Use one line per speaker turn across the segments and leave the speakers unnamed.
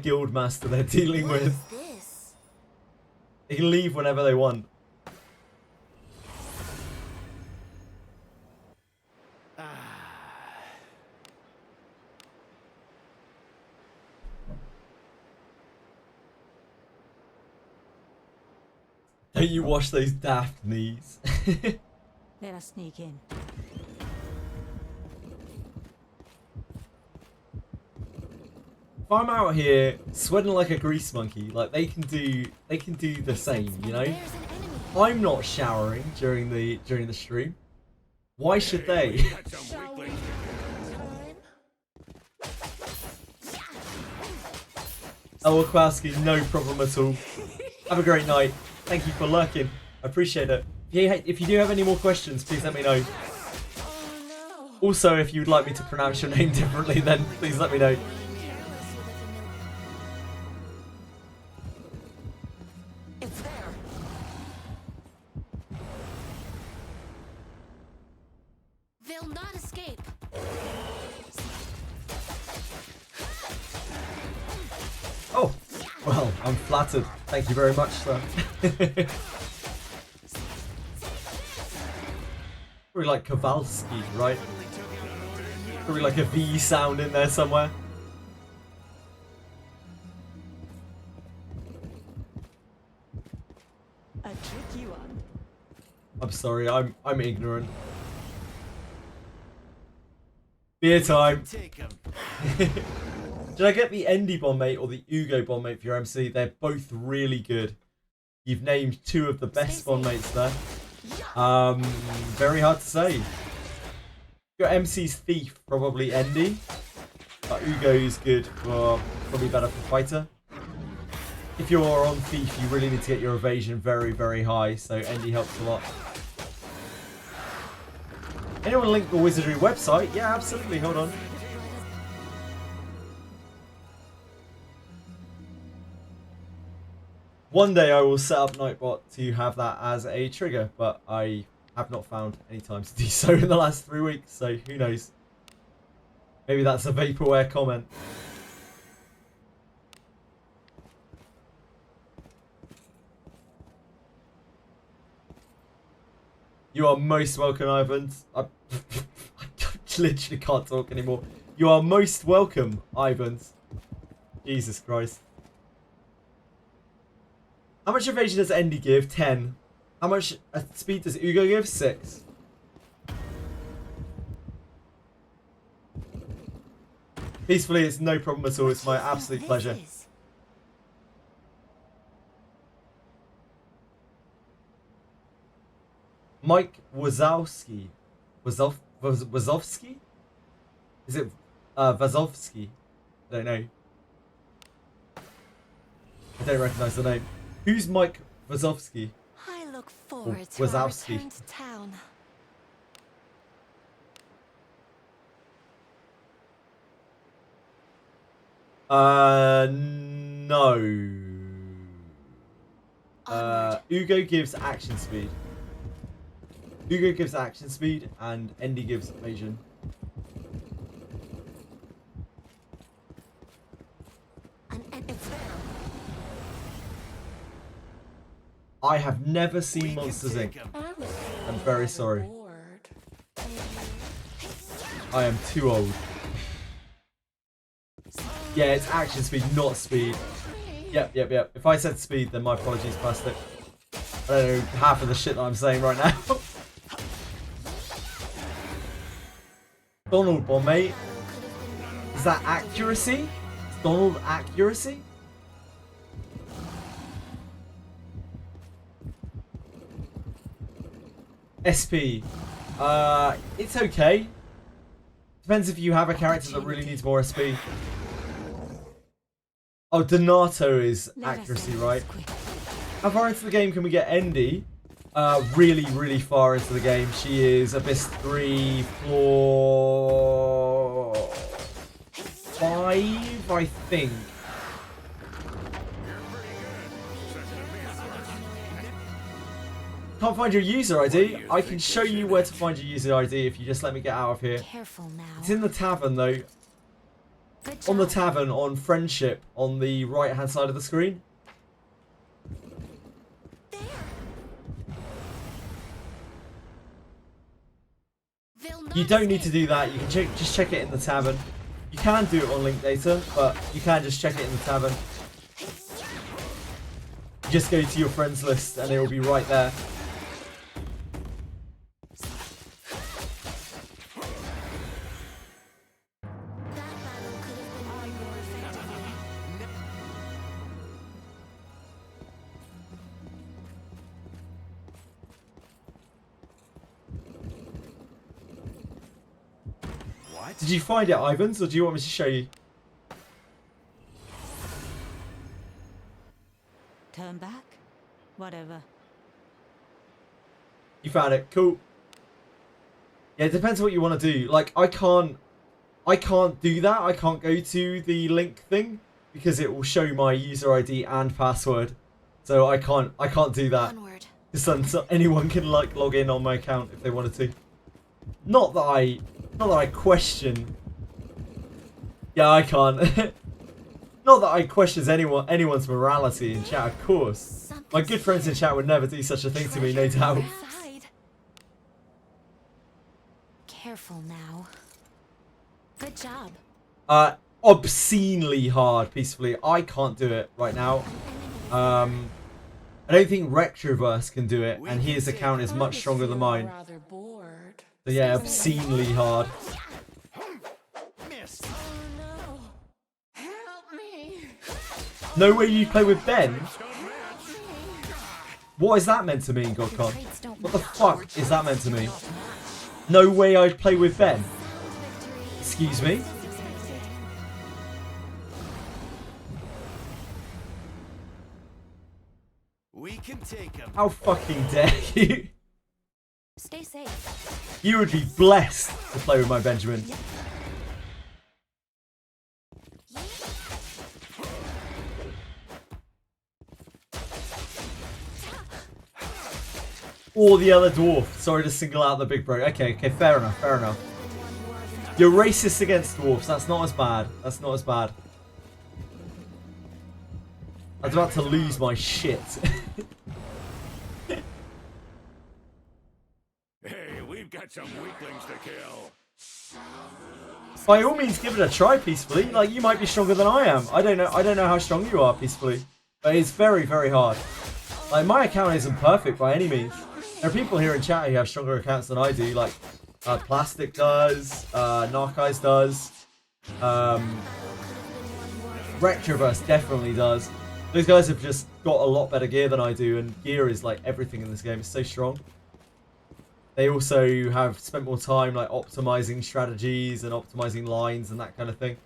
guild master they're dealing
What
with.
is this?
They can leave whenever they want. Don't you wash those Daphnes?
Let us sneak in.
If I'm out here sweating like a grease monkey, like they can do the same, you know?
There's an enemy.
I'm not showering during the stream. Why should they?
Shall we? Time.
Oh, Wachowski, no problem at all. Have a great night. Thank you for lurking. I appreciate it. If you do have any more questions, please let me know.
Oh no.
Also, if you'd like me to pronounce your name differently, then please let me know.
It's there. They'll not escape.
Oh, well, I'm flattered. Thank you very much, sir. Probably like Kowalski, right? Probably like a V sound in there somewhere.
A tricky one.
I'm sorry, I'm ignorant. Beer time. Did I get the Endy Bomb Mate or the Ugo Bomb Mate for your MC? They're both really good. You've named two of the best Bomb Mates there. Very hard to say. Your MC's Thief, probably Endy. But Ugo is good for, probably better for Fighter. If you're on Thief, you really need to get your evasion very, very high, so Endy helps a lot. Anyone link the Wizardry website? Yeah, absolutely, hold on. One day I will set up Nightbot to have that as a trigger, but I have not found any time to do so in the last 3 weeks, so who knows. Maybe that's a vaporware comment. You are most welcome, Ivan. I literally can't talk anymore. You are most welcome, Ivans. Jesus Christ. How much evasion does Endy give? 10. How much speed does Ugo give? 6. Peacefully, it's no problem at all. It's my absolute pleasure. Mike Wazowski. Wazowski? Is it Wazowski? I don't know. I don't recognize the name. Who's Mike Wazowski?
I look forward to
Wazowski.
our return to town.
No. Ugo gives action speed. Ugo gives action speed and Endy gives evasion.
It's there.
I have never seen Monsters Inc. I'm very sorry. I am too old. Yeah, it's action speed, not speed. Yep. If I said speed, then my apologies, plastic. I don't know half of the shit that I'm saying right now. Donald Bomb Mate. Is that accuracy? Is Donald accuracy? SP. It's okay. Depends if you have a character that really needs more SP. Oh, Donato is accuracy, right? How far into the game can we get Endy? Really, really far into the game. She is Abyss 3, floor 5, I think. Can't find your user ID. I can show you where to find your user ID if you just let me get out of here.
Careful now.
It's in the tavern though.
Good
on the
job.
tavern on friendship on the right hand side of the screen.
There. Will not
You don't need to
escape.
do that. You can just check it in the tavern. You can do it on link data, but you can just check it in the tavern. You just go to your friends list and it will be right there.
That battle could have been won more effectively.
What?
Did you find it, Ivans, or do you want me to show you?
Turn back? Whatever.
You found it. Cool. Yeah, it depends what you want to do. Like, I can't do that. I can't go to the link thing because it will show my user ID and password. So I can't do that.
Onward.
Because then so anyone can like log in on my account if they wanted to. Not that I question. Yeah, I can't. Not that I questions anyone's morality in chat, of course.
Something's
My good friends in chat would never do such a thing to me, no
treasure
doubt.
inside. Careful now. Good job.
Obscenely hard, peacefully. I can't do it right now. I don't think Retroverse can do it, and his account is much stronger than mine.
Rather bored.
So yeah, obscenely hard.
Missed.
Oh no! Help me!
No way you play with Ben?
Help me!
What is that meant to mean, Godcon?
Traits don't
What the
match.
fuck is that meant to mean? No way I'd play with Ben.
Victory.
Excuse me?
As expected.
We can take him.
How fucking dare you?
Stay safe.
You would be blessed to play with my Benjamin. Or the other dwarf. Sorry to single out the big bro. Okay, fair enough, fair enough. You're racist against dwarfs. That's not as bad. That's not as bad. I was about to lose my shit.
Hey, we've got some weaklings to kill.
By all means, give it a try peacefully. Like, you might be stronger than I am. I don't know how strong you are peacefully, but it's very, very hard. Like, my account isn't perfect by any means. There are people here in chat who have stronger accounts than I do. Like, Plastic does, Narcise does, Retroverse definitely does. Those guys have just got a lot better gear than I do, and gear is like everything in this game. It's so strong. They also have spent more time like optimizing strategies and optimizing lines and that kind of thing.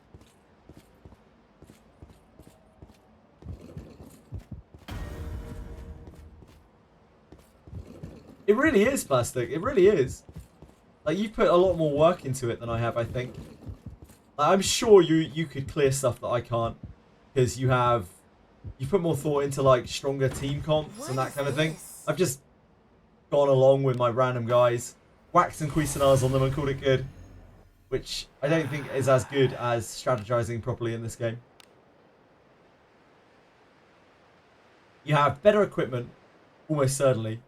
It really is, Plastic. It really is. Like, you've put a lot more work into it than I have, I think. Like, I'm sure you could clear stuff that I can't, because you put more thought into like stronger team comps and that kind of thing. I've just gone along with my random guys, whacked some Cuisinards on them and called it good, which I don't think is as good as strategizing properly in this game. You have better equipment, almost certainly,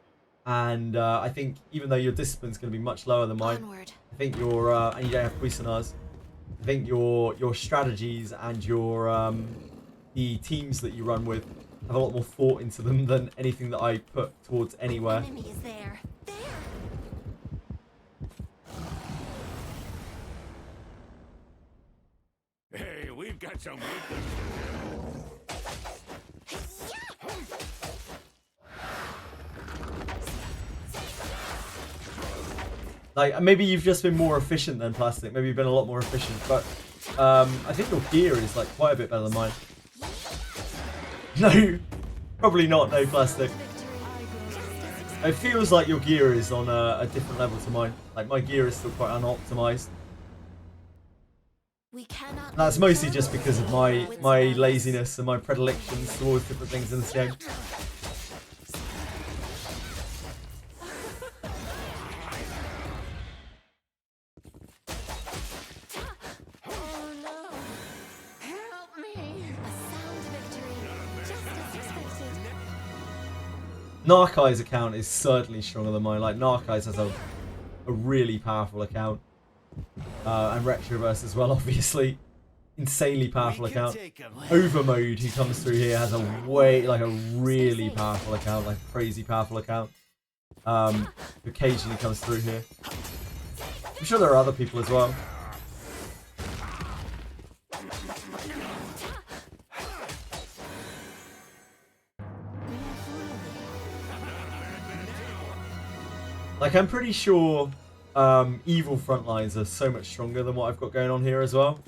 and I think even though your discipline's going to be much lower than mine,
Onward.
I think your and you don't have Cuisinards, I think your strategies and your the teams that you run with have a lot more thought into them than anything that I put towards anywhere.
Enemy is there. There.
Hey, we've got some weaklings to kill.
Like, maybe you've just been more efficient than Plastic. Maybe you've been a lot more efficient, but I think your gear is like quite a bit better than mine. No, probably not. No, Plastic. It feels like your gear is on a different level to mine. Like, my gear is still quite unoptimized.
We cannot.
That's mostly just because of my laziness and my predilections towards different things in this game.
Oh no.
Narkai's account is certainly stronger than mine. Like, Narkai's has a really powerful account. And Retroverse as well, obviously. Insanely powerful account. Overmode, who comes through here, has a really powerful account, like a crazy powerful account. Who occasionally comes through here. I'm sure there are other people as well. Like, I'm pretty sure evil frontlines are so much stronger than what I've got going on here as well.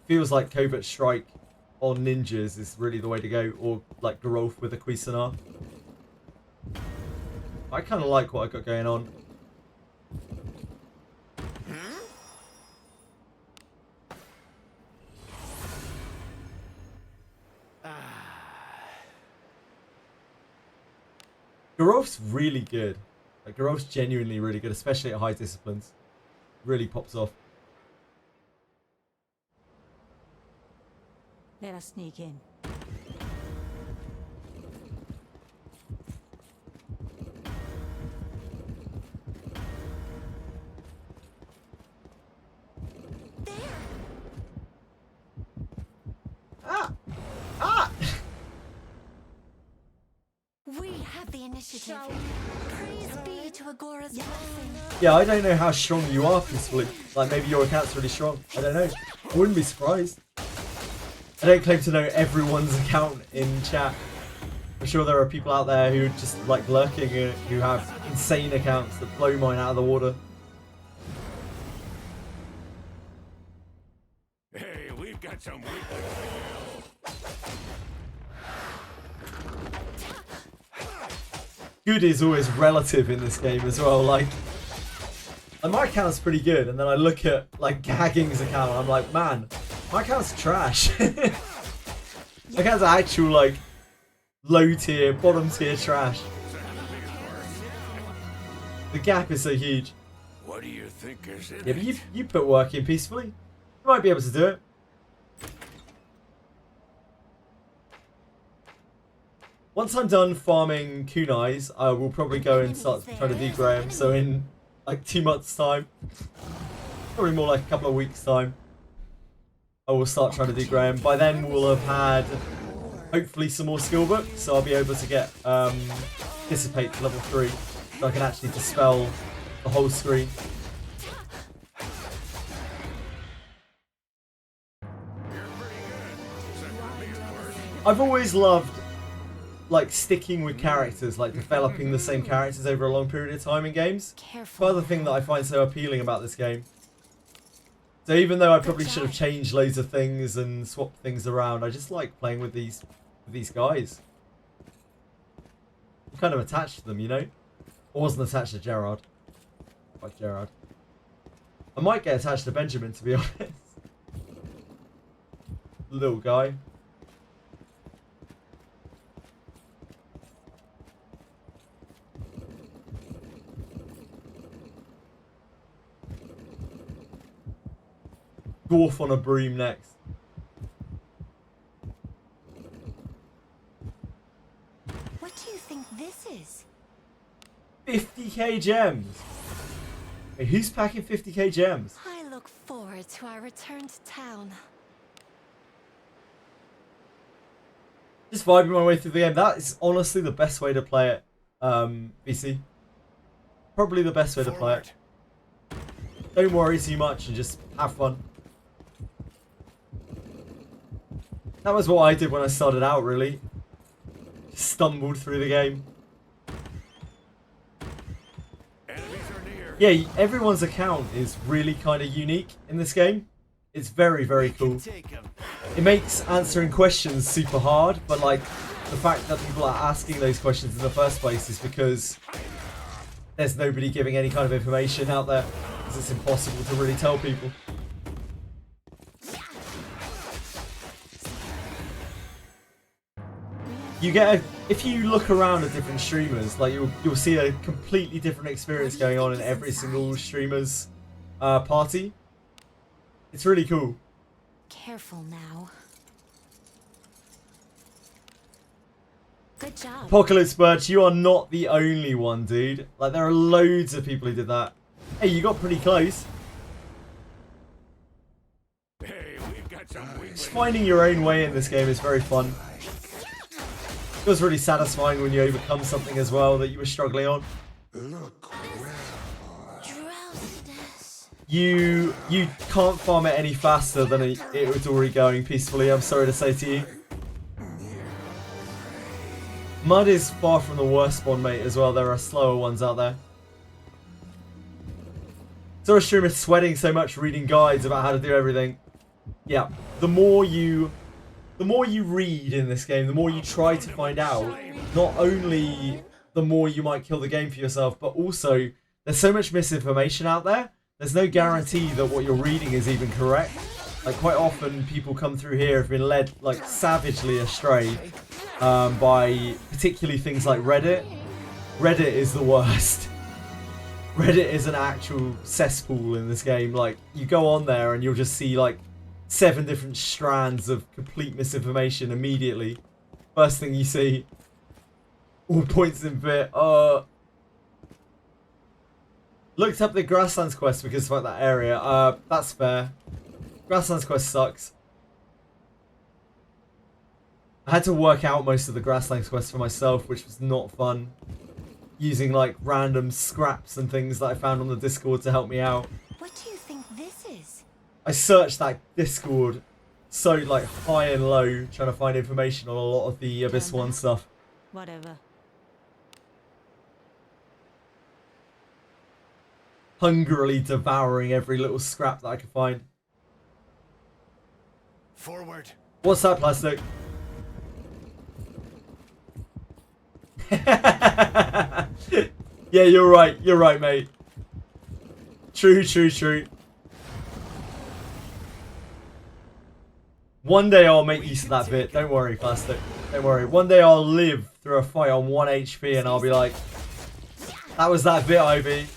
Feels like Covert Strike on ninjas is really the way to go, or like Geralf with a Cuisinart. I kind of like what I've got going on. Geralf's really good. Like, Geralf's genuinely really good, especially at high disciplines. Really pops off.
Let us sneak in.
We have the initiative. Praise be to Agora's blessing.
Yeah, I don't know how strong you are, Peacefully. Like, maybe your account's really strong. I don't know. I wouldn't be surprised. I don't claim to know everyone's account in chat. I'm sure there are people out there who are just like lurking, who have insane accounts that blow mine out of the water.
Hey, we've got some weakness.
Good is always relative in this game as well. Like my account's pretty good, and then I look at like Gagging's account and I'm like, man, my account's trash. My account's actual like low tier, bottom tier trash. The gap is so huge.
What do you think is in
Yeah, but
it?
you put work in Peacefully. You might be able to do it. Once I'm done farming Kunais, I will probably go and start trying to degrey them. So in like 2 months' time, probably more like a couple of weeks' time, I will start trying to degrey them. By then, we'll have had hopefully some more skill books, so I'll be able to get Dissipate to level 3, so I can actually dispel the whole screen. I've always loved like sticking with characters, like developing the same characters over a long period of time in games.
Careful.
Further thing that I find so appealing about this game. So even though I probably should have changed loads of things and swapped things around, I just like playing with these guys. I'm kind of attached to them, you know? I wasn't attached to Gerard. Like Gerard. I might get attached to Benjamin, to be honest. Little guy. Dwarf on a broom next.
What do you think this is?
50k gems. Hey, who's packing 50k gems?
I look forward to our return to town.
Just vibing my way through the game. That is honestly the best way to play it, BC. Probably the best way to play it. Don't worry too much and just have fun. That was what I did when I started out, really. Just stumbled through the game.
Enemies are near.
Yeah, everyone's account is really kind of unique in this game. It's very, very cool. It makes answering questions super hard, but like the fact that people are asking those questions in the first place is because there's nobody giving any kind of information out there, because it's impossible to really tell people. You get if you look around at different streamers, like you'll see a completely different experience going on in every single streamer's party. It's really cool.
Careful now. Good job.
Apocalypse Birch, you are not the only one, dude. Like, there are loads of people who did that. Hey, you got pretty close.
Hey, we've got some
Just
weaklings.
finding your own way in this game is very fun. It was really satisfying when you overcome something as well that you were struggling on.
Drowsiness.
You can't farm it any faster than it was already going peacefully, I'm sorry to say to you. Mud is far from the worst spawn, mate, as well. There are slower ones out there. Saw a streamer sweating so much reading guides about how to do everything. Yeah, the more you read in this game, the more you try to find out, not only the more you might kill the game for yourself, but also there's so much misinformation out there. There's no guarantee that what you're reading is even correct. Like, quite often people come through here have been led like savagely astray by particularly things like Reddit. Reddit is the worst. Reddit is an actual cesspool in this game. Like, you go on there and you'll just see like 7 different strands of complete misinformation immediately. First thing you see, all points in bit. Looked up the Grasslands quest because of that area. That's fair. Grasslands quest sucks. I had to work out most of the Grasslands quest for myself, which was not fun. Using like random scraps and things that I found on the Discord to help me out.
What do you think this is?
I searched that Discord so like high and low trying to find information on a lot of the Abyss 1 stuff.
Whatever.
Hungrily devouring every little scrap that I could find.
Forward.
What's that, Plastic? Yeah, you're right, mate. True. One day I'll make use of that bit, don't worry, Plastic. Don't worry. One day I'll live through a fight on 1 HP and I'll be like, that was that bit, Ivy.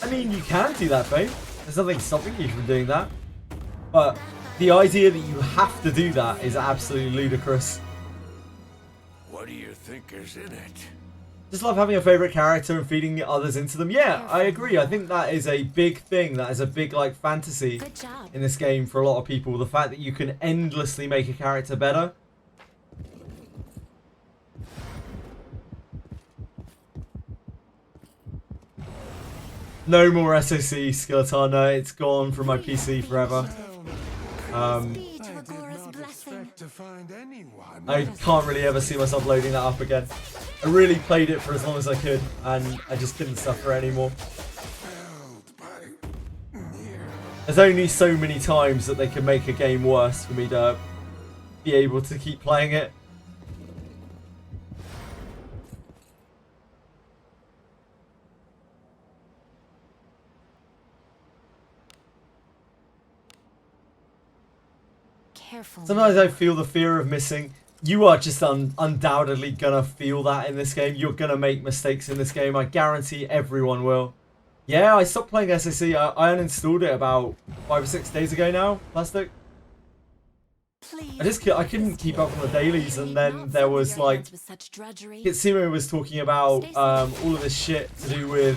I mean, you can do that, babe. There's nothing stopping you from doing that. But the idea that you have to do that is absolutely ludicrous.
What do you think is in it?
Just love having a favourite character and feeding others into them. Yeah, I agree. I think that is a big thing. That is a big, like, fantasy
Good job.
in this game for a lot of people. The fact that you can endlessly make a character better. No more SOC Skeleton. No, it's gone from my PC forever.
Be to Agora's blessing.
To find anyone.
I can't really ever see myself loading that up again. I really played it for as long as I could, and I just couldn't suffer anymore. There's only so many times that they can make a game worse for me to be able to keep playing it.
Careful.
Sometimes I feel the fear of missing. You are just undoubtedly gonna feel that in this game. You're gonna make mistakes in this game. I guarantee everyone will. Yeah, I stopped playing SAC. I uninstalled it about 5 or 6 days ago now, Plastic.
Please.
I couldn't keep up on the dailies, and then there was like Kitsune was talking about all of this shit to do with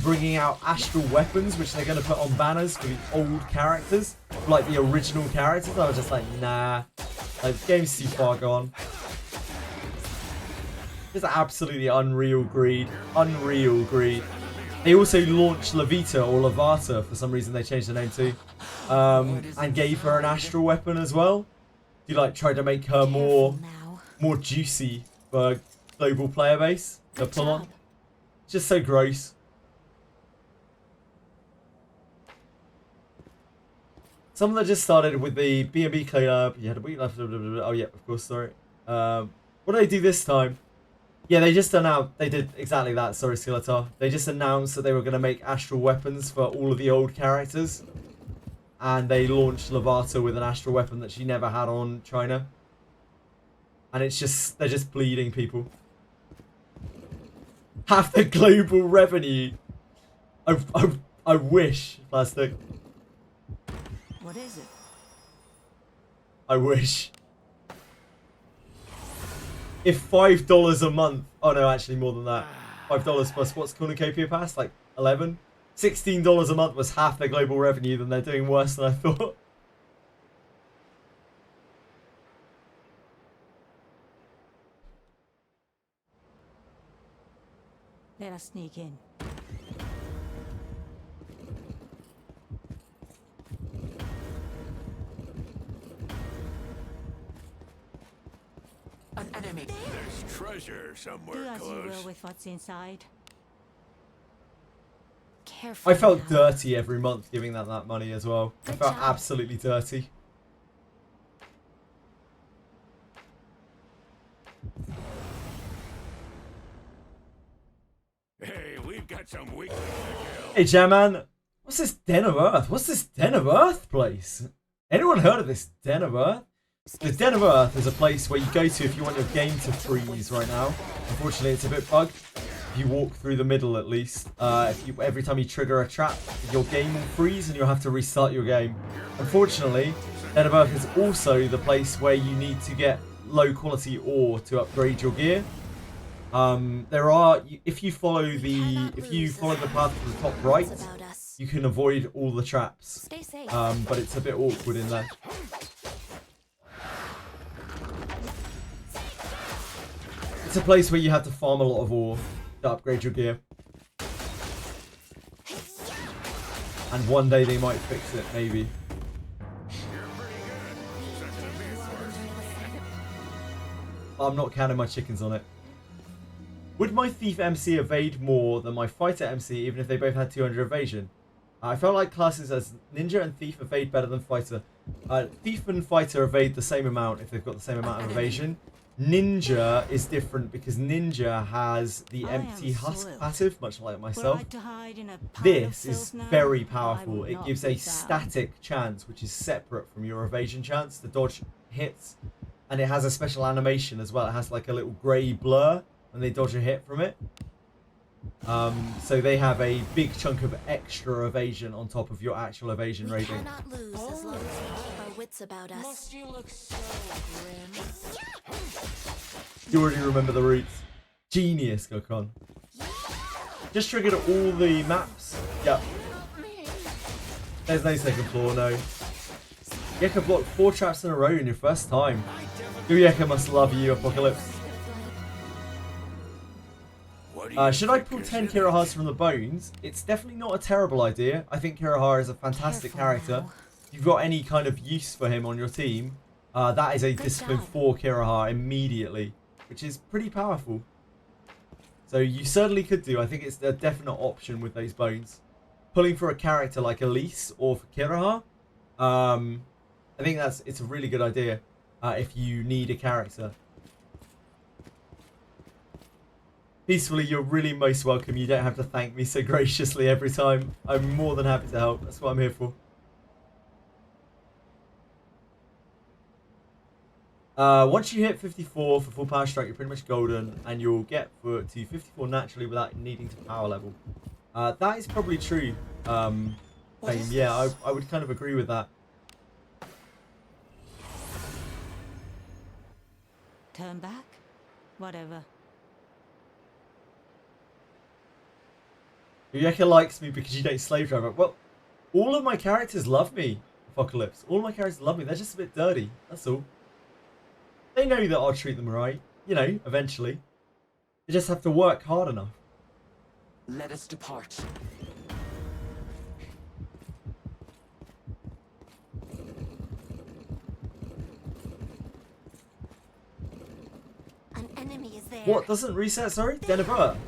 bringing out astral weapons, which they're going to put on banners for the old characters, like the original characters. I was just like, nah, like the game's too far gone. It's absolutely unreal greed, unreal greed. They also launched Levita or Levata for some reason. They changed the name to, and gave her an astral weapon as well. You like tried to make her more juicy for global player base to pull on. Just so gross. Some that just started with the B&B cleanup. You had a week left. Oh yeah, of course. Sorry. What did they do this time? Yeah, they just announced. They did exactly that. Sorry, Skeletor. They just announced that they were going to make astral weapons for all of the old characters. And they launched Levata with an astral weapon that she never had on China. And it's just, they're just bleeding people. Half the global revenue. I wish, Plastic.
What is it?
I wish. If $5 a month, oh no, actually more than that. $5 plus what's Cornucopia Pass? Like 11? $16 a month was half their global revenue, then they're doing worse than I thought.
Let us sneak in.
An enemy.
There's treasure somewhere
Do as you will
close.
with what's inside.
Careful
I felt
now.
dirty every month giving that money as well. I
Good
felt
job.
absolutely dirty.
Hey, we've got some weakling to kill.
Hey, Jamman, what's this Den of Earth? What's this Den of Earth place? Anyone heard of this Den of Earth? The Den of Earth is a place where you go to if you want your game to freeze right now. Unfortunately, it's a bit bugged. If you walk through the middle, at least, every time you trigger a trap, your game will freeze and you'll have to restart your game. Unfortunately, Den of Earth is also the place where you need to get low quality ore to upgrade your gear. If you follow the path to the top right,
It's about us.
you can avoid all the traps.
Stay safe.
But it's a bit awkward in there. It's a place where you have to farm a lot of ore to upgrade your gear. And one day they might fix it, maybe. I'm not counting my chickens on it. Would my Thief MC evade more than my Fighter MC even if they both had 200 evasion? I felt like classes as Ninja and Thief evade better than Fighter. Thief and Fighter evade the same amount if they've got the same amount of evasion. Ninja is different because Ninja has the
I am
empty husk
soiled.
passive, much like
Were
myself.
I to hide in a pile
This
of
is
filth now,
very
I
powerful.
would
It
not
gives
be
a
found.
static chance, which is separate from your evasion chance to dodge hits. And it has a special animation as well. It has like a little grey blur when they dodge a hit from it. So they have a big chunk of extra evasion on top of your actual evasion
We
rating.
cannot lose as long as we keep our wits about us.
Must you look so grim?
You already remember the routes. Genius, Gokon. Just triggered all the maps. Yep. There's no second floor, no. Yeka blocked 4 traps in a row in your first time. Yeka must love you, Apocalypse.
What do you
Should I
think
pull
you're
10
sitting
Kirahas from the bones? It's definitely not a terrible idea. I think Kiraha is a fantastic
Careful
character.
now.
If you've got any kind of use for him on your team, that is a
Good
discipline
job.
4 Kiraha immediately, which is pretty powerful. So you certainly could do. I think it's a definite option with those bones. Pulling for a character like Elise or for Kiraha, I think it's a really good idea if you need a character. Peacefully, you're really most welcome. You don't have to thank me so graciously every time. I'm more than happy to help. That's what I'm here for. Once you hit 54 for full power strike, you're pretty much golden, and you'll get to 54 naturally without needing to power level. That is probably true. Fame. Yeah, I would kind of agree with that.
Turn back? Whatever.
Yeka likes me because you don't slave drive her. Well, all of my characters love me, Apocalypse. All of my characters love me. They're just a bit dirty. That's all. They know that I'll treat them right. You know, eventually. They just have to work hard enough.
Let us depart.
An enemy is there.
What doesn't reset? Sorry, Den of Earth.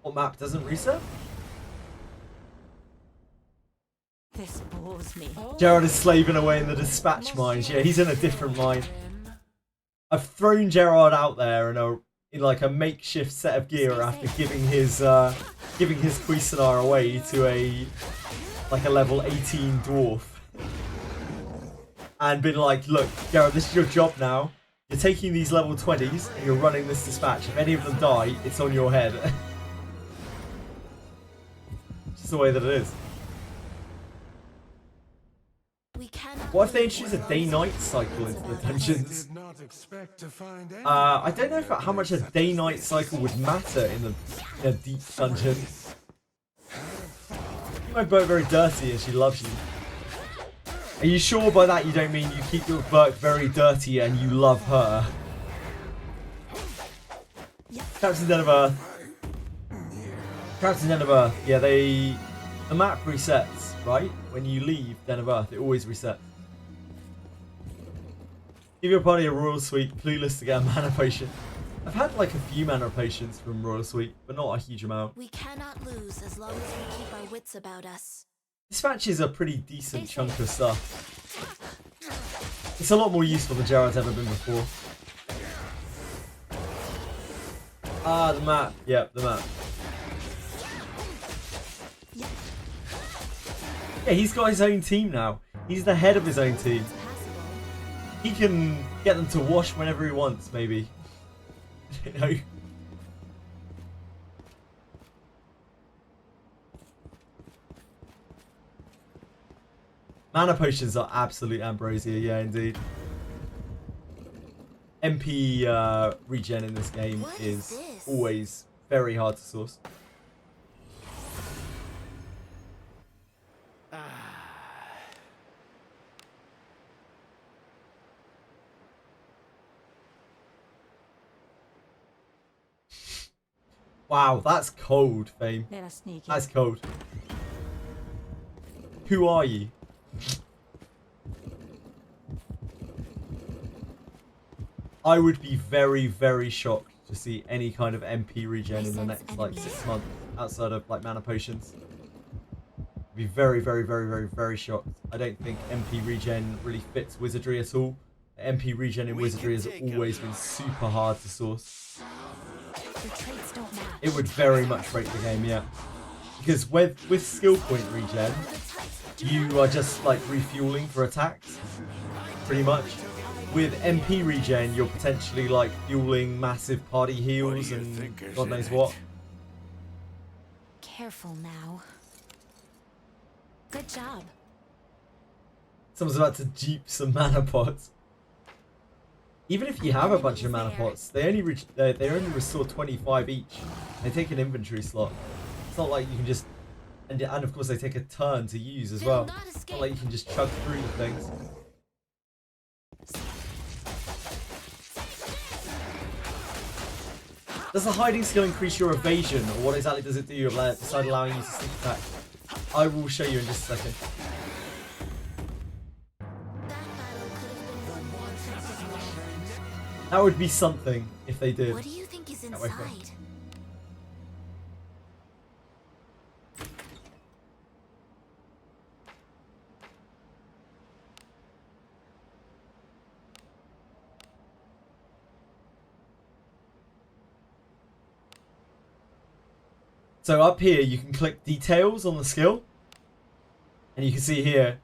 What map doesn't reset?
This bores me.
Gerard is slaving away in the dispatch mines. Yeah, he's in a different mine.
Grim.
I've thrown Gerard out there in like a makeshift set of gear after giving his Cuisinart away to a level 18 dwarf, and been like, look, Gerard, this is your job now. You're taking these level 20s and you're running this dispatch. If any of them die, it's on your head. Just the way that it is. What if they introduce a day-night cycle into the dungeons?
Did not expect to find any.
I don't know how much a day-night cycle would matter in a deep dungeon. Keep my boat very dirty and she loves you. Are you sure by that you don't mean you keep your boat very dirty and you love her? Captain Den of Earth. Captain Den of Earth. Yeah, the map resets, right? When you leave Den of Earth, it always resets. Give your party a royal suite, clueless to get a mana potion. I've had like a few mana potions from royal suite, but not a huge amount.
We cannot lose as long as we keep our wits about us.
This match is a pretty decent chunk of stuff. It's a lot more useful than Jared's ever been before. Ah, the map. Yep, the map. Yeah, he's got his own team now. He's the head of his own team. He can get them to wash whenever he wants, maybe. You know? Mana potions are absolute ambrosia, yeah, indeed. MP regen in this game is always very hard to source. Wow, that's cold, Fame.
Let us sneak in.
That's cold. Who are you? I would be very, very shocked to see any kind of MP regen in the next like 6 months outside of like mana potions. Be very, very, very, very, very shocked. I don't think MP regen really fits Wizardry at all. MP regen in Wizardry has always been super hard to source. It would very much break the game, yeah. Because with skill point regen, you are just like refueling for attacks, pretty much. With MP regen, you're potentially like fueling massive party heals and God knows what.
Careful now. Good job.
Someone's about to jeep some mana pots. Even if you have a bunch of mana pots, they only restore 25 each. They take an inventory slot. It's not like you can just, and of course they take a turn to use as well. It's not like you can just chug through the things. Does the hiding skill increase your evasion, or what exactly does it do besides allowing you to sneak attack? I will show you in just a second. That would be something if they did.
What do you think is
That way
inside?
first. So up here you can click details on the skill, and you can see here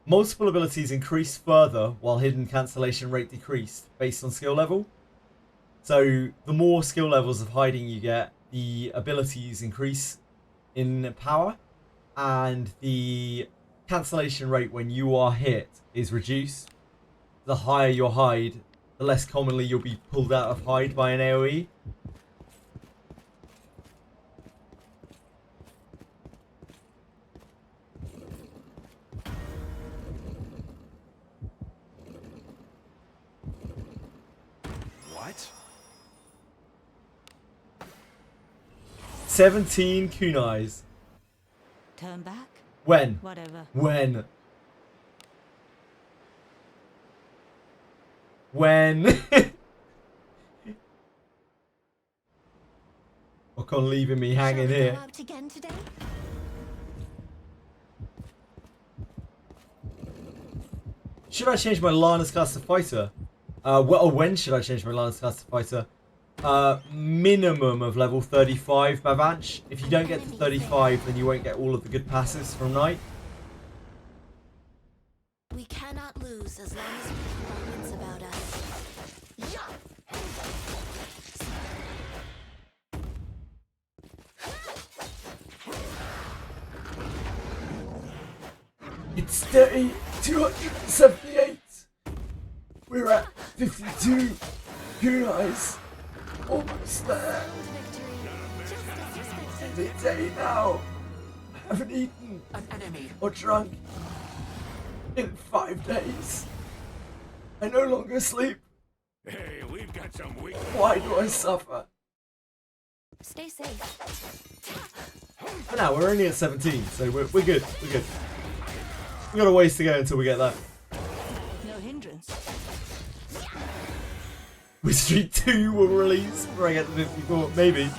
multiple abilities increase further while hidden cancellation rate decreased based on skill level. So the more skill levels of hiding you get, the abilities increase in power, and the cancellation rate when you are hit is reduced. The higher your hide, the less commonly you'll be pulled out of hide by an AoE.
What?
17 kunais.
Turn back?
When?
Whatever.
When? When? Fuck on leaving me hanging
Shall we
here.
go out again today?
Should I change my Lana's class to fighter? When should I change my Lana's class to fighter? Minimum of level 35, Bavanch. If you don't get to 35, then you won't get all of the good passes from Knight.
We cannot lose as long as we keep our wits about us.
It's day 278. We're at 52 kunais. Almost there. Midday now. I haven't eaten
An enemy.
or drunk in 5 days. I no longer sleep.
Hey, we've got some weak.
Why do I suffer?
Stay safe.
For now, we're only at 17, so we're good. We're good. We got a ways to go until we get that.
No hindrance.
Wizardry 2 will release before I get to 54, maybe.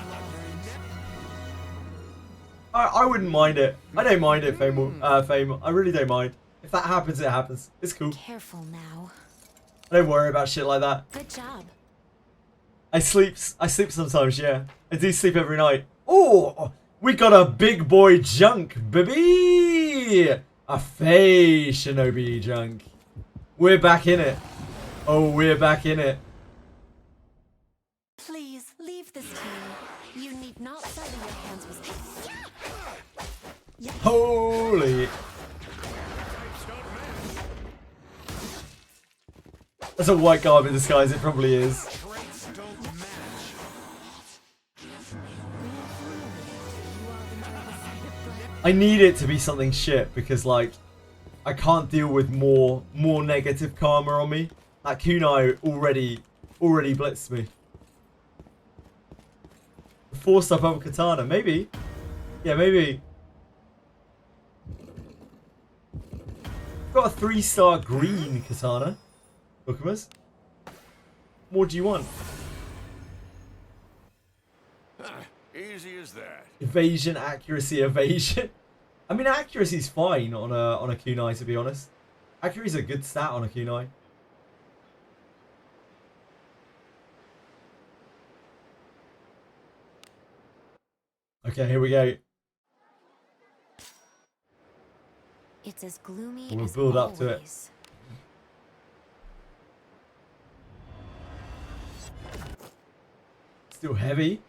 I wouldn't mind it. I don't mind it, Fame. I really don't mind. If that happens, it happens. It's cool.
Careful now.
I don't worry about shit like that.
Good job.
I sleep sometimes, yeah. I do sleep every night. Oh, we got a big boy junk, baby! A Fae Shinobi junk. We're back in it. Oh, we're back in it.
Please leave this to me. You need not sully your hands with.
Holy. That's a white garb in disguise, it probably is. I need it to be something shit because, like, I can't deal with more negative karma on me. That kunai already blitzed me. 4-star purple katana, maybe. Yeah, maybe. Got a 3-star green katana. Bookmas. What do you want?
Easy as that.
Evasion, accuracy, evasion. I mean, accuracy's fine on a kunai, to be honest. Accuracy's a good stat on a kunai. Okay, here we go.
It's as gloomy
We'll
as
build
always.
up to it. Still heavy.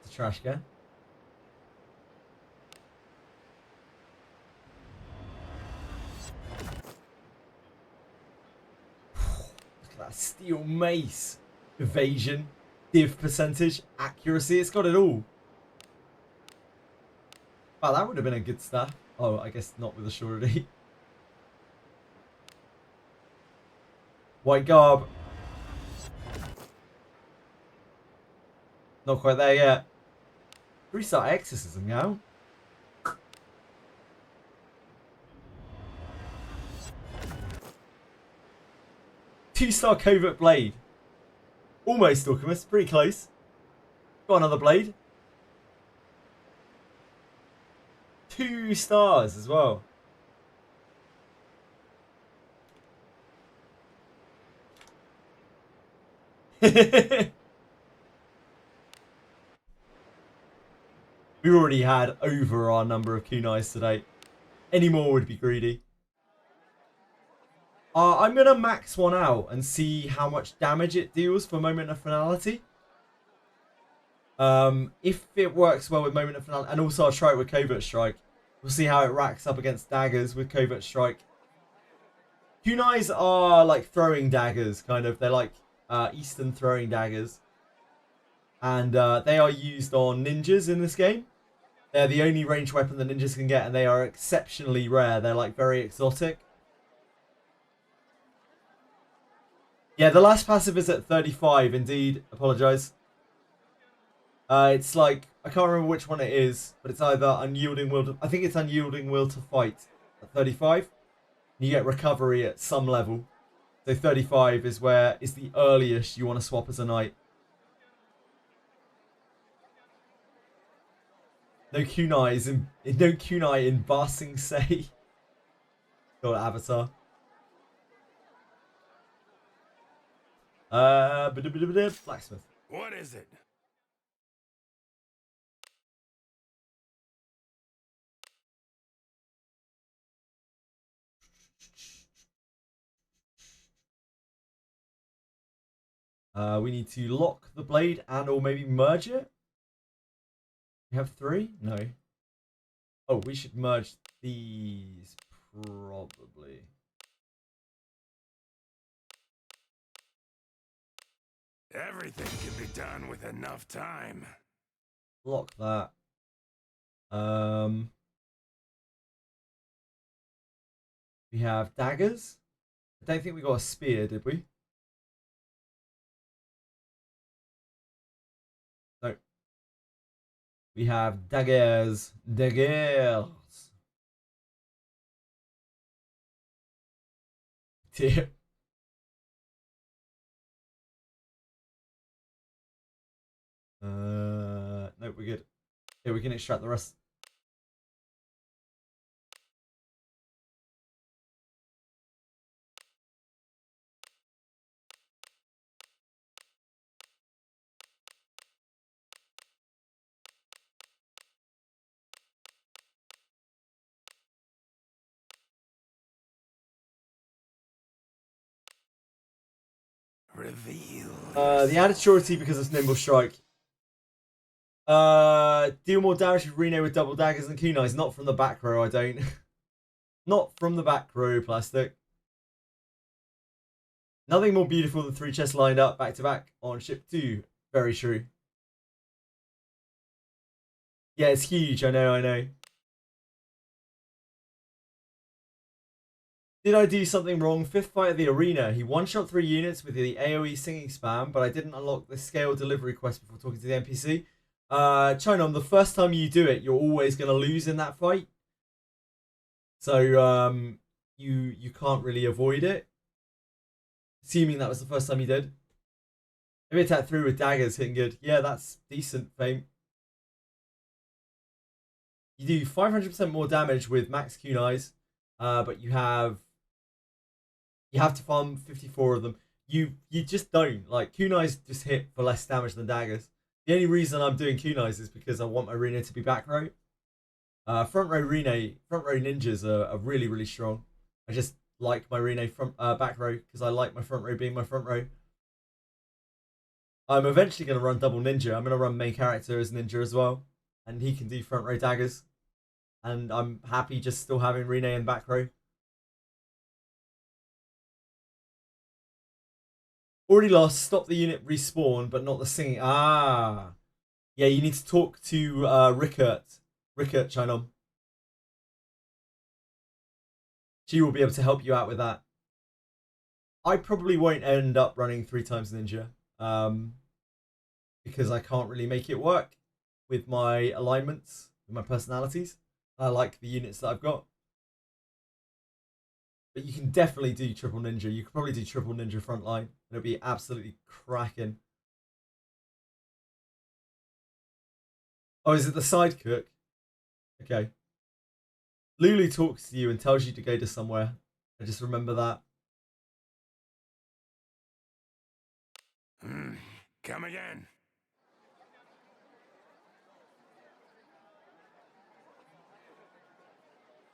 It's a trash can. Look at that steel mace. Evasion, div percentage, accuracy. It's got it all. Wow, that would have been a good stat. Oh, I guess not with the surety. White garb. Not quite there yet. 3-star exorcism now. Two-star covert blade. Almost alchemist, pretty close. Got another blade. 2 stars as well. We already had over our number of kunais today. Any more would be greedy. I'm going to max one out and see how much damage it deals for Moment of Finality. If it works well with Moment of Finality, and also I'll try it with Covert Strike. We'll see how it racks up against daggers with Covert Strike. Kunais are like throwing daggers, kind of. They're like Eastern throwing daggers. And they are used on ninjas in this game. They're the only ranged weapon that ninjas can get, and they are exceptionally rare. They're like very exotic. Yeah, the last passive is at 35, indeed. Apologise. It's like, I can't remember which one it is, but it's either Unyielding Will to... I think it's Unyielding Will to Fight at 35. You get recovery at some level. So 35 is the earliest you want to swap as a knight. No kunai in Basing Say. Got Avatar. Blacksmith.
What is it?
We need to lock the blade and or maybe merge it. We have 3? No. Oh, we should merge these probably.
Everything can be done with enough time.
Block that. We have daggers. I don't think we got a spear, did we? No. We have daggers. Daggers. Dear. No, we're good. Yeah, we can extract the rest.
Reveal.
The added surety because of Nimble Strike. Deal more damage with Reno with double daggers and kunais. Not from the back row, I don't. Not from the back row, plastic. Nothing more beautiful than 3 chests lined up back to back on ship 2. Very true. Yeah, it's huge. I know. Did I do something wrong? 5th fight of the arena. He one-shot 3 units with the AoE singing spam, but I didn't unlock the scale delivery quest before talking to the NPC. China, the first time you do it, you're always going to lose in that fight. So you can't really avoid it. Assuming that was the first time you did. Maybe attack through with daggers, hitting good. Yeah, that's decent, Fame. You do 500% more damage with max kunais, but you have to farm 54 of them. You just don't. Like, kunais just hit for less damage than daggers. The only reason I'm doing kunais is because I want my Reno to be back row. Front row ninjas are really, really strong. I just like my Reno back row because I like my front row being my front row. I'm eventually going to run double ninja. I'm going to run main character as ninja as well. And he can do front row daggers. And I'm happy just still having Rene in back row. Already lost. Stop the unit respawn, but not the singing. Ah. Yeah, you need to talk to Rickert. Rickert, Chinom. She will be able to help you out with that. I probably won't end up running 3 times ninja. Because I can't really make it work with my alignments, with my personalities. I like the units that I've got. But you can definitely do triple ninja. You could probably do triple ninja frontline. It'll be absolutely cracking. Oh, is it the side cook? Okay. Lulu talks to you and tells you to go to somewhere. I just remember that.
Come again.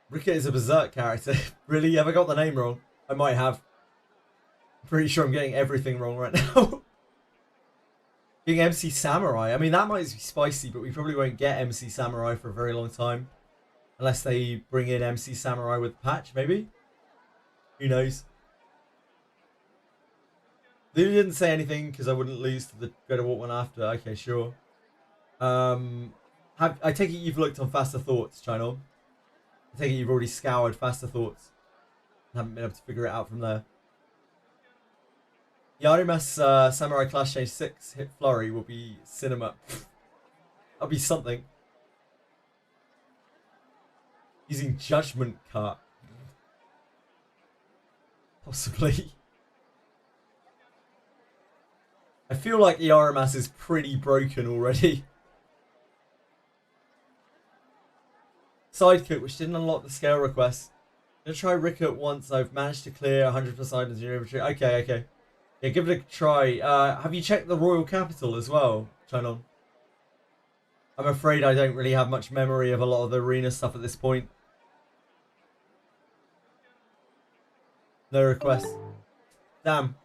Rickett is a berserk character. Really? Have I got the name wrong? I might have. I'm pretty sure I'm getting everything wrong right now. Being MC Samurai. I mean, that might be spicy, but we probably won't get MC Samurai for a very long time. Unless they bring in MC Samurai with the patch, maybe? Who knows? Lulu didn't say anything because I wouldn't lose to the Go to Walk one after. Okay, sure. I take it you've looked on Faster Thoughts, China. I take it you've already scoured Faster Thoughts. Haven't been able to figure it out from there. Yaruma's Samurai Clash Change 6 hit flurry will be cinema. That'll be something. Using Judgment Cut. Possibly. I feel like Yarumas is pretty broken already. Sidekick, which didn't unlock the scale request. I'm gonna try Rickett once I've managed to clear 100% items in your inventory. Okay. Yeah, give it a try. Have you checked the Royal Capital as well, Chinon? I'm afraid I don't really have much memory of a lot of the arena stuff at this point. No request. Damn.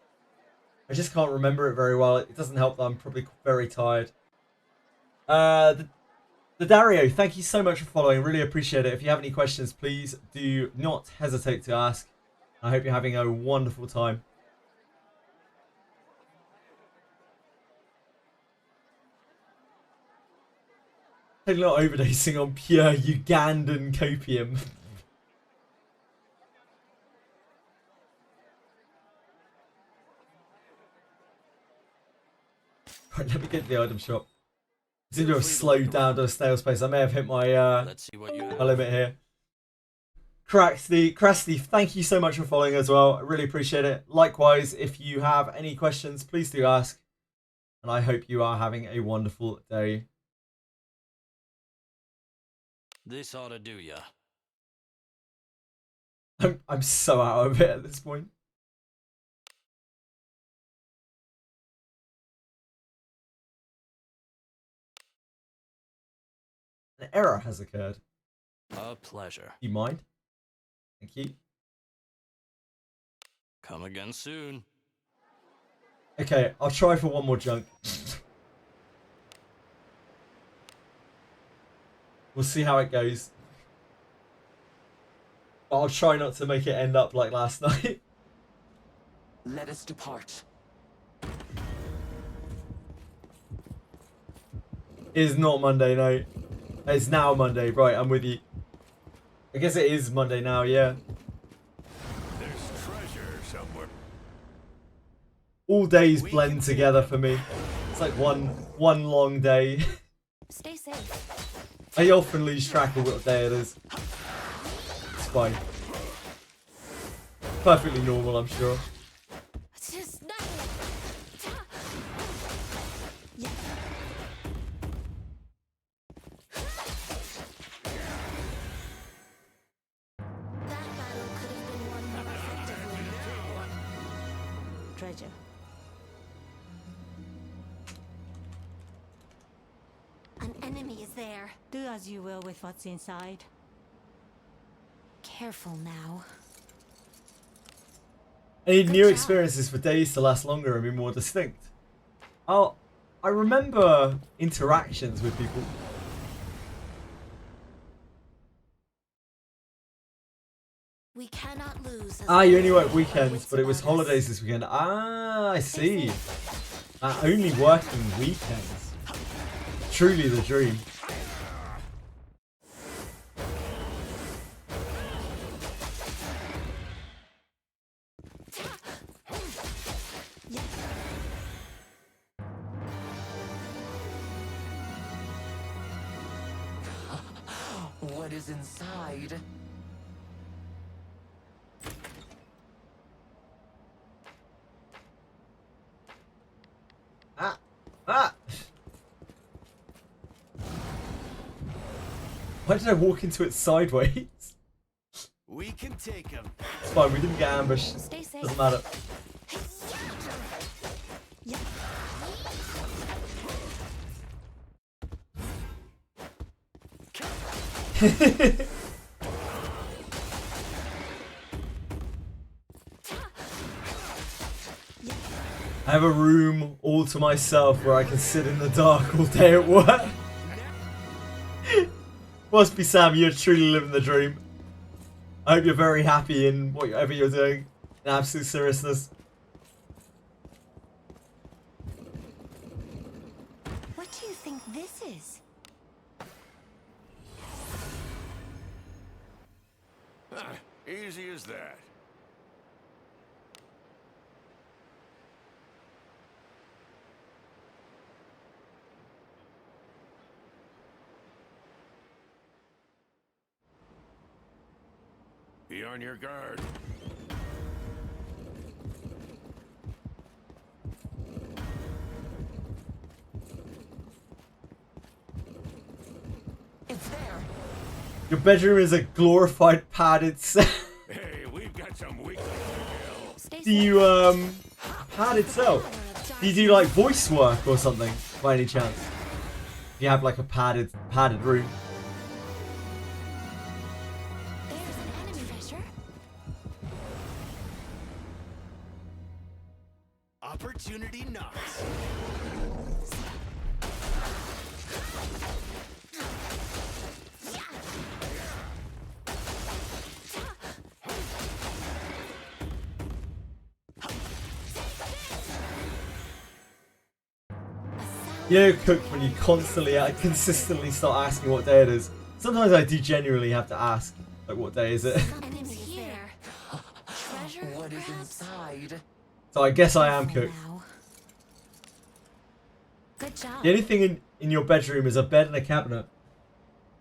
I just can't remember it very well. It doesn't help that I'm probably very tired. So Dario, thank you so much for following. Really appreciate it. If you have any questions, please do not hesitate to ask. I hope you're having a wonderful time. Taking a lot of overdosing on pure Ugandan copium. Right, let me get to the item shop. I seem to have slowed down to a snail's pace. I may have hit my
Let's see what you
my limit here. Crusty, thank you so much for following as well. I really appreciate it. Likewise, if you have any questions, please do ask. And I hope you are having a wonderful day.
This ought to do ya.
I'm so out of it at this point. An error has occurred.
A pleasure.
Do you mind? Thank you.
Come again soon.
Okay, I'll try for one more junk. We'll see how it goes. But I'll try not to make it end up like last night.
Let us depart.
It is not Monday, no. It's now Monday, right, I'm with you. I guess it is Monday now, yeah.
There's treasure somewhere.
All days blend together for me. It's like one long day.
Stay safe.
I often lose track of what day it is. It's fine. Perfectly normal, I'm sure.
It's just nothing. Yeah. That battle could have been won more effectively.
Treasure.
An enemy is there.
Do as you will with what's inside.
Careful now.
I need
Good
new
job.
experiences for days to last longer and be more distinct. I remember interactions with people.
We cannot lose. as
Ah, you only
long
work
as
weekends,
wits
but it was
about us.
holidays this weekend. Ah, I see. Only working weekends. Truly the dream.
What is inside?
Ah! Why did I walk into it sideways?
We can take him.
It's fine, we didn't get ambushed.
Stay safe.
Doesn't matter.
Yeah.
I have a room all to myself where I can sit in the dark all day at work. Must be Sam, you're truly living the dream. I hope you're very happy in whatever you're doing. In absolute seriousness.
What do you think this is?
Easy as that. Be on your guard.
It's there.
Your bedroom is a glorified padded cell.
Hey, we've got some weaklings to kill.
Stay
Do
safe.
you, padded cell? Do you do like voice work or something by any chance? You have like a padded room.
There's an enemy treasure.
Opportunity knocks.
You know, cooked when you consistently start asking what day it is. Sometimes I do genuinely have to ask, like, what day is it?
Enemies here. Treasure,
What is
perhaps?
inside?
So I guess I am
Careful
cooked.
now. Good job.
The only thing in your bedroom is a bed and a cabinet.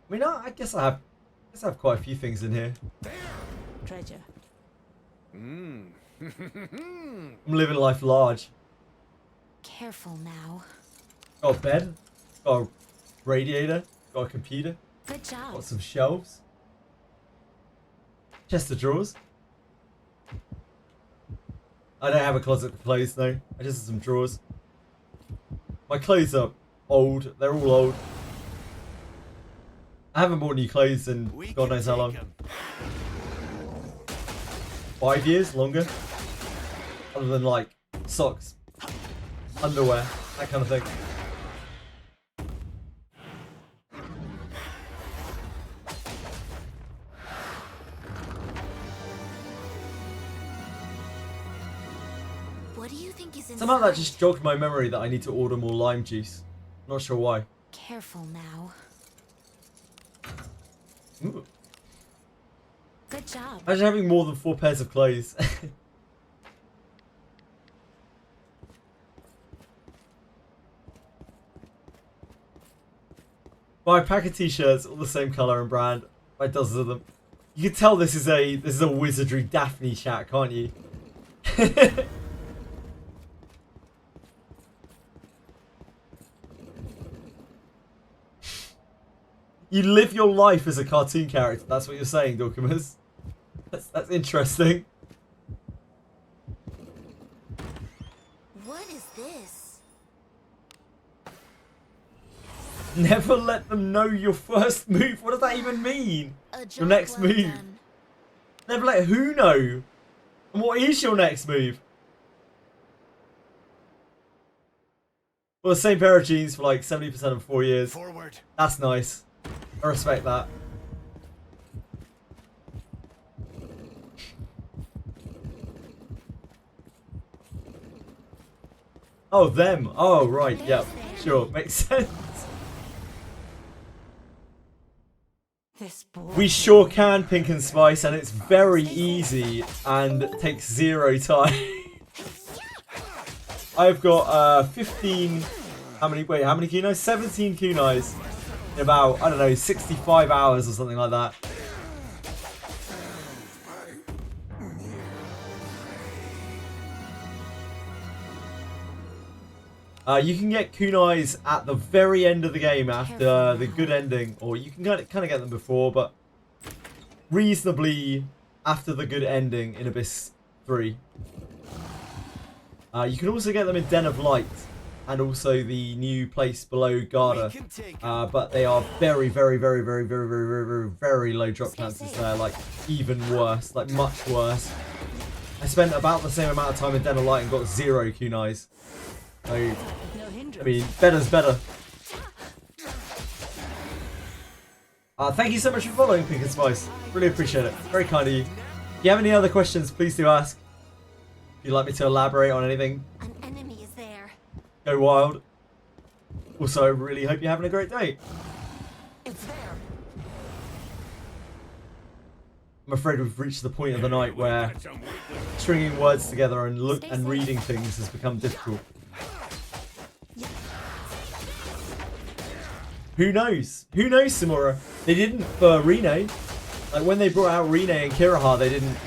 I mean, I guess I have quite a few things in here.
Treasure.
I'm living life large.
Careful now.
Got a bed, got a radiator, got a computer,
Good job.
got some shelves, chest of drawers. I don't have a closet for clothes though. I just have some drawers. My clothes are old. They're all old. I haven't bought new clothes in God knows how long. 5 years? Longer? Other than like socks, underwear, that kind of thing.
What do you think is inside?
Somehow that just jogged my memory that I need to order more lime juice. Not sure why.
Careful now.
Ooh.
Good job.
Imagine having more than 4 pairs of clothes. Buy a pack of t-shirts, all the same colour and brand. Buy dozens of them. You can tell this is a Wizardry Daphne chat, can't you? You live your life as a cartoon character. That's what you're saying, Dorkimus. That's interesting.
What is this?
Never let them know your first move. What does that even mean?
A
Your
job
next
well
move.
done.
Never let who know? And what is your next move? Well, the same pair of jeans for like 70% of 4 years.
Forward.
That's nice. I respect that. Oh, them. Oh, right. Yep. Sure. Makes sense.
This boy.
We sure can, Pink and Spice, and it's very easy and takes 0 time. I've got 15. How many kunais? 17 kunais in about, I don't know, 65 hours or something like that. You can get kunais at the very end of the game after the good ending, or you can kind of get them before, but reasonably after the good ending in Abyss 3. You can also get them in Den of Light and also the new place below Garda, but they are very, very, very, very, very, very, very, very, very low drop chances there, like even worse, like much worse. I spent about the same amount of time in Den of Light and got 0 kunais. So,
No
I
hindrance.
mean, better's better. Thank you so much for following, Pink and Spice. Really appreciate it. Very kind of you. If you have any other questions, please do ask. If you'd like me to elaborate on anything,
An enemy is there.
go wild. Also, I really hope you're having a great day.
It's there.
I'm afraid we've reached the point of the night where stringing words together and reading things has become difficult. Who knows? Who knows, Samura? They didn't for Rene. Like when they brought out Rene and Kiraha, they didn't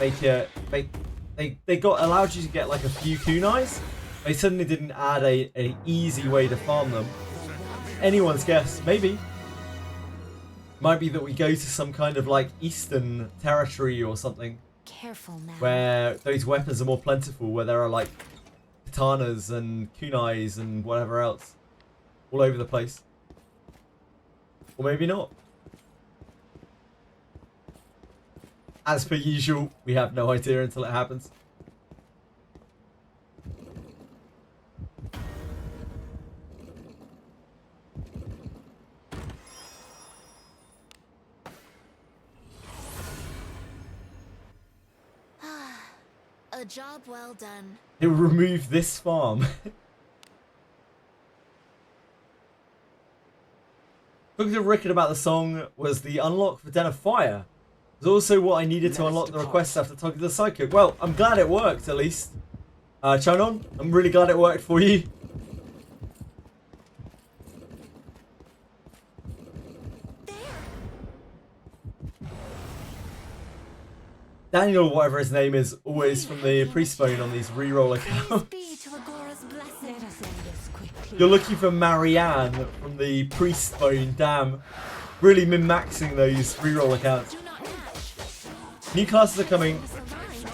they got allowed you to get like a few kunais. They suddenly didn't add a easy way to farm them. Anyone's guess, maybe. Might be that we go to some kind of like eastern territory or something
Careful now.
where those weapons are more plentiful, where there are like katanas and kunais and whatever else all over the place. Or maybe not. As per usual, we have no idea until it happens.
A job well done.
It will remove this farm. Talking to Rickard about the song was the unlock for Den of Fire. It was also what I needed to unlock the request after talking to the psychic. Well, I'm glad it worked at least. Chonon, I'm really glad it worked for you. Daniel, whatever his name is, always from the pre-spawn on these reroll accounts.
Be to Agora's blessing.
Let us end this quickly.
You're looking for Marianne from the pre-spawn, damn. Really min-maxing those reroll accounts.
Do not catch.
New classes are coming.
This aligned.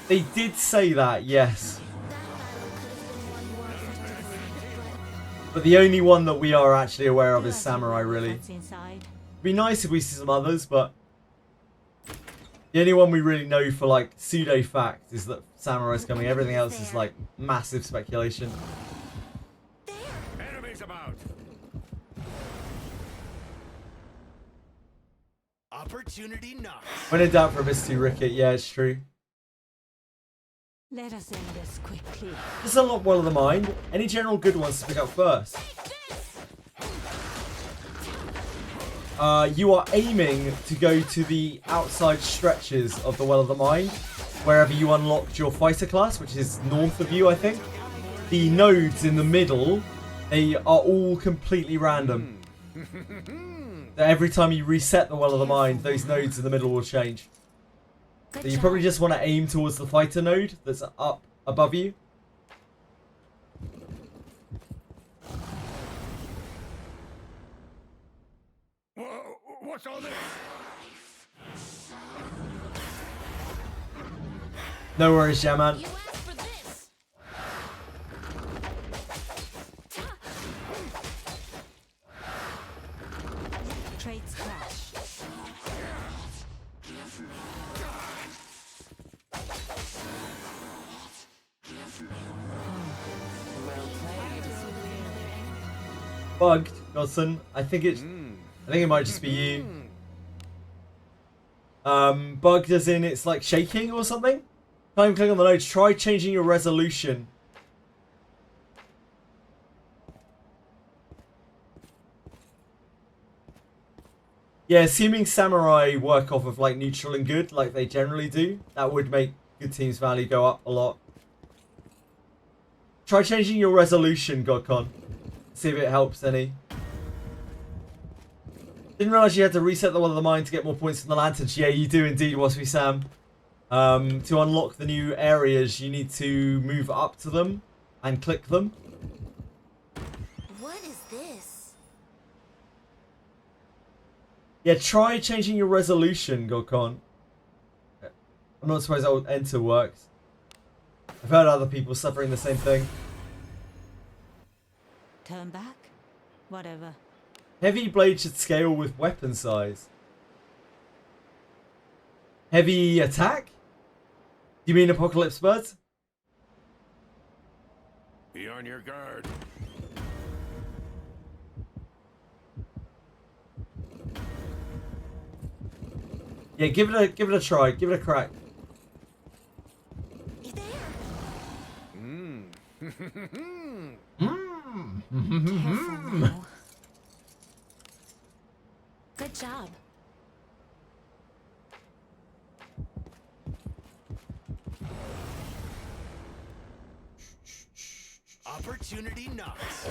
They did say that, yes.
That battle could have been won more effectively,
But the only one that we are actually aware of
Who
is
has
Samurai,
the
really.
what's inside?
It'd be nice if we see some others, but the only one we really know for like pseudo fact is that Samurai's coming. Everything else is like massive speculation.
Enemies about.
Opportunity knocks.
When in doubt for Abyss 2 Ricket, yeah, it's true.
Let us end this quickly.
This is unlock Well of the Mind. Any general good ones to pick up first? You are aiming to go to the outside stretches of the Well of the Mind, wherever you unlocked your fighter class, which is north of you, I think. The nodes in the middle, they are all completely random. Every time you reset the Well of the Mind, those nodes in the middle will change. So you probably just want to aim towards the fighter node that's up above you.
What's all this?
No worries, yeah, man.
You asked for this.
Traits clash.
Bugged, Godson. I think it might just be you. Bugged as in it's like shaking or something? Time click on the notes. Try changing your resolution. Yeah, assuming Samurai work off of like neutral and good, like they generally do, that would make good team's value go up a lot. Try changing your resolution, Godcon. See if it helps any. Didn't realise you had to reset the One of the Mind to get more points from the lanterns. Yeah, you do indeed, Waspy Sam. To unlock the new areas, you need to move up to them and click them.
What is this?
Yeah, try changing your resolution, Godcon. I'm not surprised that enter works. I've heard other people suffering the same thing.
Turn back? Whatever.
Heavy blade should scale with weapon size. Heavy attack? You mean Apocalypse Birds?
Be on your guard.
Yeah, give it a try. Give it a crack.
Careful now. Good job.
Opportunity knocks.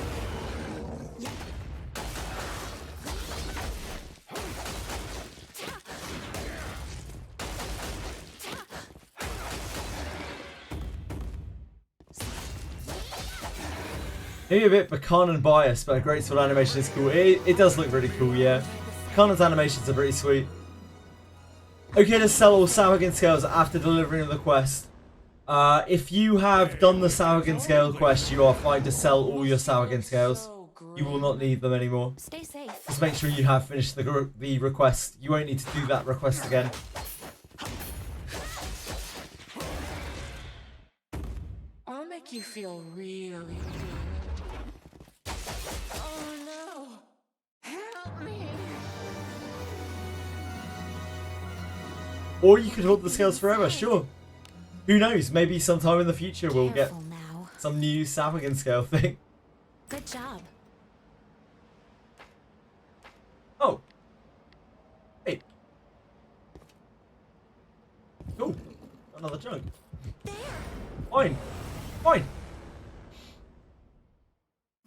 Maybe a bit Bakanan biased, but a great sword animation is cool. It does look really cool, yeah. Bakanan's animations are pretty sweet. Okay to sell all Sahuagin scales after delivering the quest. If you have done the Sahuagin scale quest, you are fine to sell all your Sahuagin scales. You will not need them anymore.
Stay safe.
Just make sure you have finished the request. You won't need to do that request again.
I'll make you feel really good. Oh no! Help me!
Or you could hold the scales forever, sure. Who knows? Maybe sometime in the future we'll get
Careful now.
some new Sahuagin scale thing.
Good job.
Oh. Hey. Cool. Another chunk. Fine. Fine.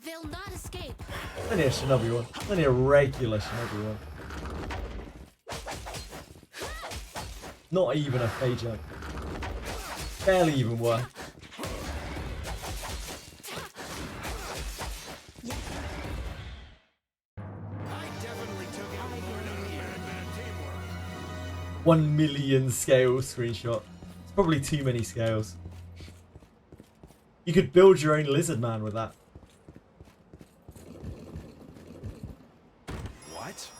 They'll not escape.
Plenty of Shinobi one. Plenty of regular Shinobi one. Not even a Fey jump. Barely even work.
I definitely took it more than you.
1 million scale screenshot. It's probably too many scales. You could build your own lizard man with that.
What?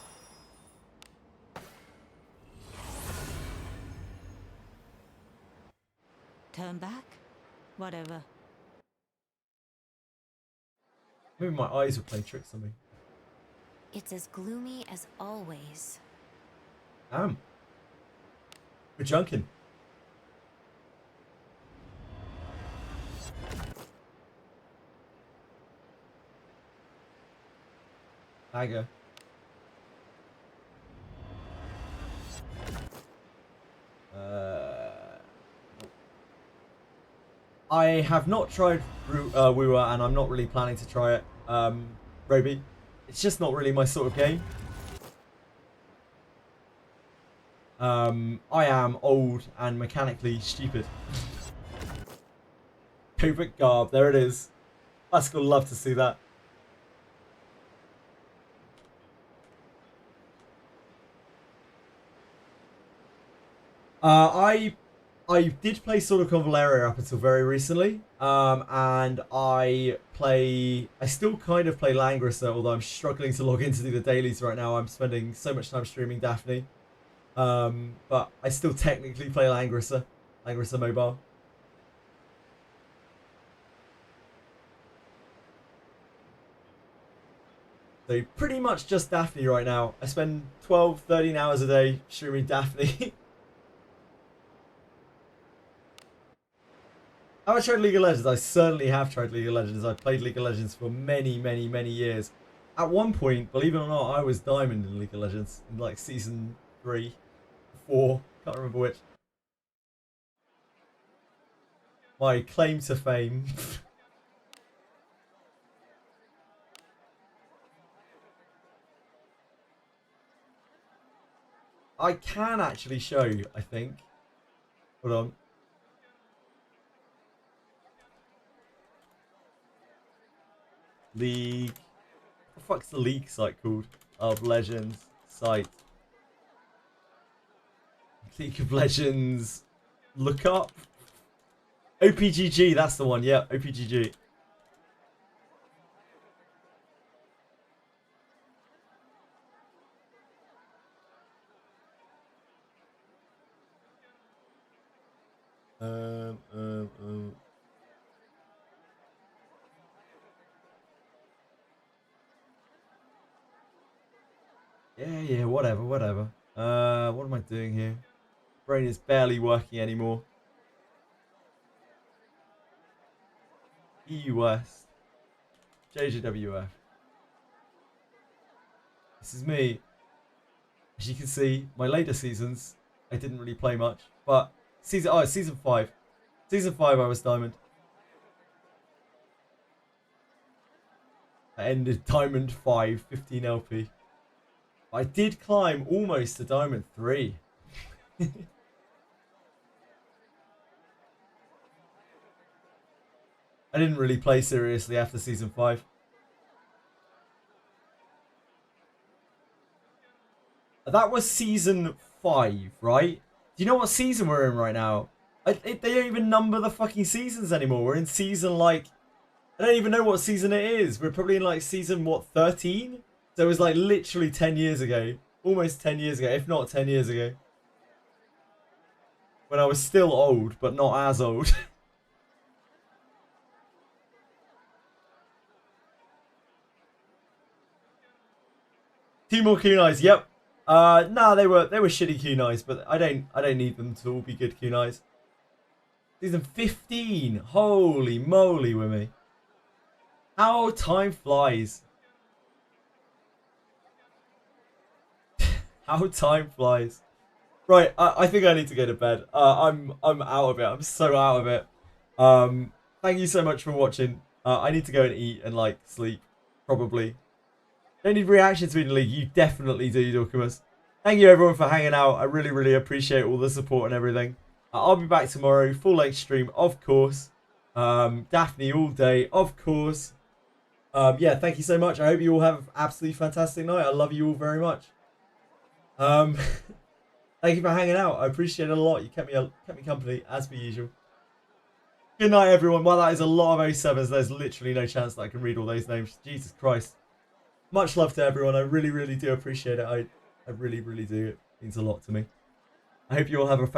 Turn back? Whatever.
Maybe my eyes will play tricks on me.
It's as gloomy as always.
Damn. We're junking. SAGA. I have not tried Wua, and I'm not really planning to try it. Roby. It's just not really my sort of game. I am old and mechanically stupid. Covert garb, there it is. Classical love to see that. I did play Sword of Convaleria up until very recently, and I still kind of play Langrisser, although I'm struggling to log in to do the dailies right now. I'm spending so much time streaming Daphne, but I still technically play Langrisser Mobile. So pretty much just Daphne right now. I spend 12, 13 hours a day streaming Daphne. Have I tried League of Legends? I certainly have tried League of Legends. I've played League of Legends for many, many, many years. At one point, believe it or not, I was Diamond in League of Legends in like season 3, 4, can't remember which. My claim to fame. I can actually show you, I think. Hold on. League. What the fuck's the League site called? Of Legends site. League of Legends. Look up. OPGG, that's the one. Yeah, OPGG. Yeah, whatever. What am I doing here? Brain is barely working anymore. EU West. JJWF. This is me. As you can see, my later seasons, I didn't really play much. But season 5. Season 5 I was Diamond. I ended Diamond 5, 15 LP. I did climb almost to Diamond 3. I didn't really play seriously after Season 5. That was Season 5, right? Do you know what season we're in right now? They don't even number the fucking seasons anymore. We're in season, like... I don't even know what season it is. We're probably in, like, season, what, 13? So it was, like, literally 10 years ago. Almost 10 years ago, if not 10 years ago. When I was still old, but not as old. Two more kunais, yep. Nah, they were shitty kunais, but I don't need them to all be good kunais. Season 15. Holy moly with me. How time flies. How time flies. Right, I think I need to go to bed. I'm out of it. I'm so out of it. Thank you so much for watching. I need to go and eat and like sleep, probably. Don't need reactions to the league. You definitely do, Dorkamus. Thank you everyone for hanging out. I really, really appreciate all the support and everything. I'll be back tomorrow, full length stream, of course. Daphne all day, of course. Yeah, thank you so much. I hope you all have an absolutely fantastic night. I love you all very much. Thank you for hanging out. I appreciate it a lot. You kept me company as per usual. Good night, everyone. Well, that is a lot of 07s. There's literally no chance that I can read all those names. Jesus Christ. Much love to everyone. I really, really do appreciate it. I really, really do. It means a lot to me. I hope you all have a fantastic